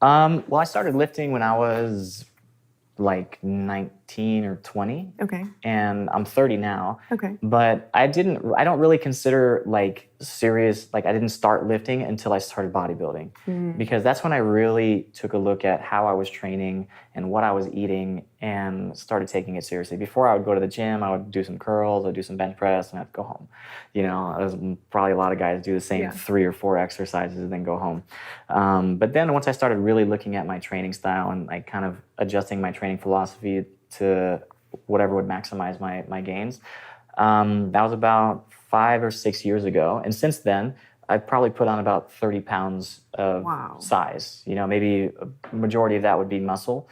Well, I started lifting when I was like 19 or 20. Okay. And I'm 30 now. Okay. But I don't really consider like serious, like I didn't start lifting until I started bodybuilding. Because that's when I really took a look at how I was training and what I was eating and started taking it seriously. Before I would go to the gym, I would do some curls, I'd do some bench press, and I'd go home. You know, as probably a lot of guys do the same 3 or 4 exercises and then go home. But then once I started really looking at my training style and like kind of adjusting my training philosophy to whatever would maximize my gains, that was about 5 or 6 years ago. And since then, I've probably put on about 30 pounds of size. You know, maybe a majority of that would be muscle.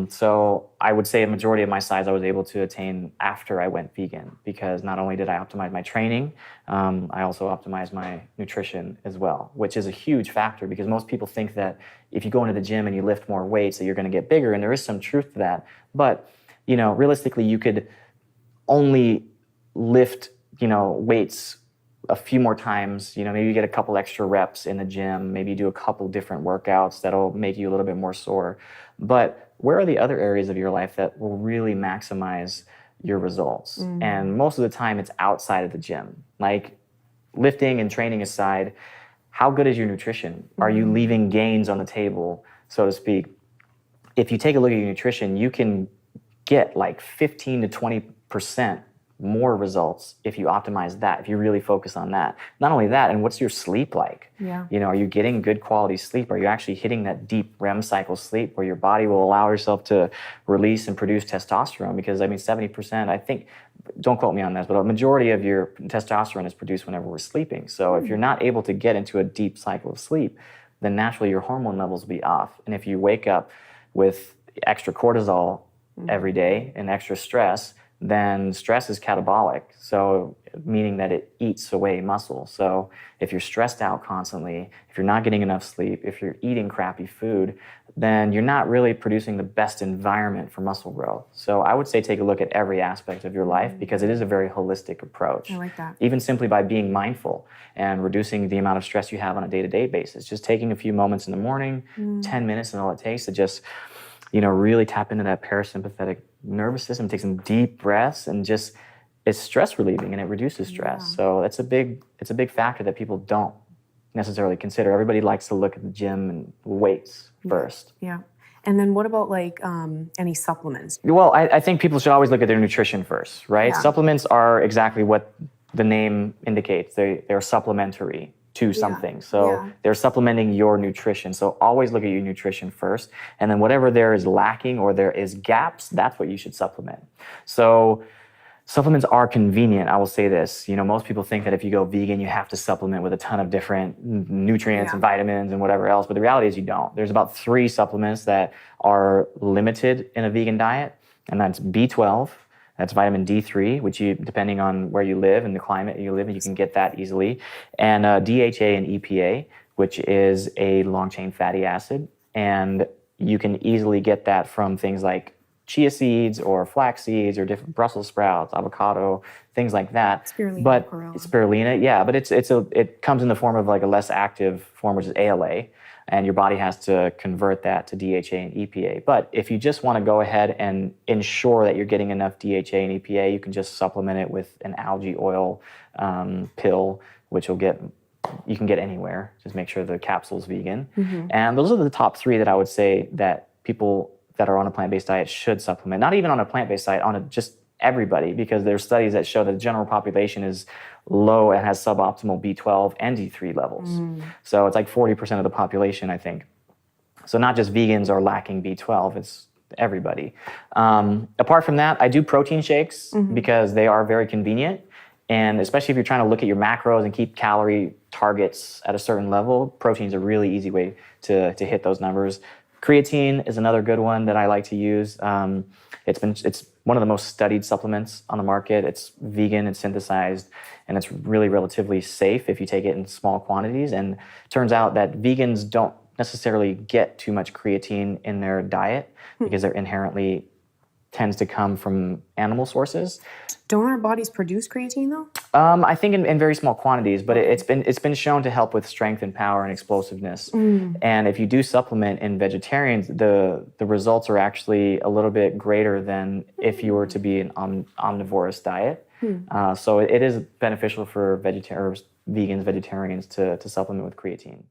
So I would say a majority of my size I was able to attain after I went vegan, because not only did I optimize my training, I also optimized my nutrition as well, which is a huge factor because most people think that if you go into the gym and you lift more weights that you're going to get bigger, and there is some truth to that. But, you know, realistically, you could only lift, you know, weights a few more times. You know, maybe you get a couple extra reps in the gym, maybe you do a couple different workouts that'll make you a little bit more sore. But where are the other areas of your life that will really maximize your results? And most of the time it's outside of the gym. Like lifting and training aside, how good is your nutrition? Are you leaving gains on the table, so to speak? If you take a look at your nutrition, you can get like 15 to 20% more results if you optimize that, if you really focus on that. Not only that, and what's your sleep like? Yeah. You know, are you getting good quality sleep? Are you actually hitting that deep REM cycle sleep where your body will allow yourself to release and produce testosterone? Because I mean, 70%, I think, don't quote me on this, but a majority of your testosterone is produced whenever we're sleeping. So if you're not able to get into a deep cycle of sleep, then naturally your hormone levels will be off. And if you wake up with extra cortisol every day and extra stress, then stress is catabolic, so meaning that it eats away muscle. So if you're stressed out constantly, if you're not getting enough sleep, if you're eating crappy food, then you're not really producing the best environment for muscle growth. So I would say take a look at every aspect of your life because it is a very holistic approach. I like that. Even simply by being mindful and reducing the amount of stress you have on a day-to-day basis. Just taking a few moments in the morning, 10 minutes and all it takes to just, you know, really tap into that parasympathetic nervous system, take some deep breaths, and just, it's stress relieving and it reduces stress. So it's a big factor that people don't necessarily consider. Everybody likes to look at the gym and weights first. Yeah. And then what about like any supplements? Well, I think people should always look at their nutrition first, right? Yeah. Supplements are exactly what the name indicates. They're supplementary to something. So they're supplementing your nutrition. So always look at your nutrition first. And then whatever there is lacking or there is gaps, that's what you should supplement. So supplements are convenient. I will say this. You know, most people think that if you go vegan, you have to supplement with a ton of different nutrients and vitamins and whatever else. But the reality is you don't. There's about 3 supplements that are limited in a vegan diet. And that's B12. That's vitamin D3, which you, depending on where you live and the climate you live in, you can get that easily. And DHA and EPA, which is a long-chain fatty acid. And you can easily get that from things like chia seeds or flax seeds or different Brussels sprouts, avocado, things like that. Spirulina, but chlorella. Spirulina, yeah, but it comes in the form of like a less active form, which is ALA. And your body has to convert that to DHA and EPA. But if you just want to go ahead and ensure that you're getting enough DHA and EPA, you can just supplement it with an algae oil pill, which you can get anywhere. Just make sure the capsule's vegan. And those are the top 3 that I would say that people that are on a plant-based diet should supplement. Not even on a plant-based diet, just everybody, because there's studies that show that the general population is low and has suboptimal B12 and D3 levels. So it's like 40% of the population, I think. So not just vegans are lacking B12, it's everybody. Apart from that, I do protein shakes because they are very convenient. And especially if you're trying to look at your macros and keep calorie targets at a certain level, protein's a really easy way to hit those numbers. Creatine is another good one that I like to use. It's one of the most studied supplements on the market. It's vegan, it's synthesized, and it's really relatively safe if you take it in small quantities. And it turns out that vegans don't necessarily get too much creatine in their diet because they're inherently tends to come from animal sources. Don't our bodies produce creatine though? I think in very small quantities, but it's been shown to help with strength and power and explosiveness. And if you do supplement in vegetarians, the results are actually a little bit greater than if you were to be an omnivorous diet. So it is beneficial for vegans, vegetarians to supplement with creatine.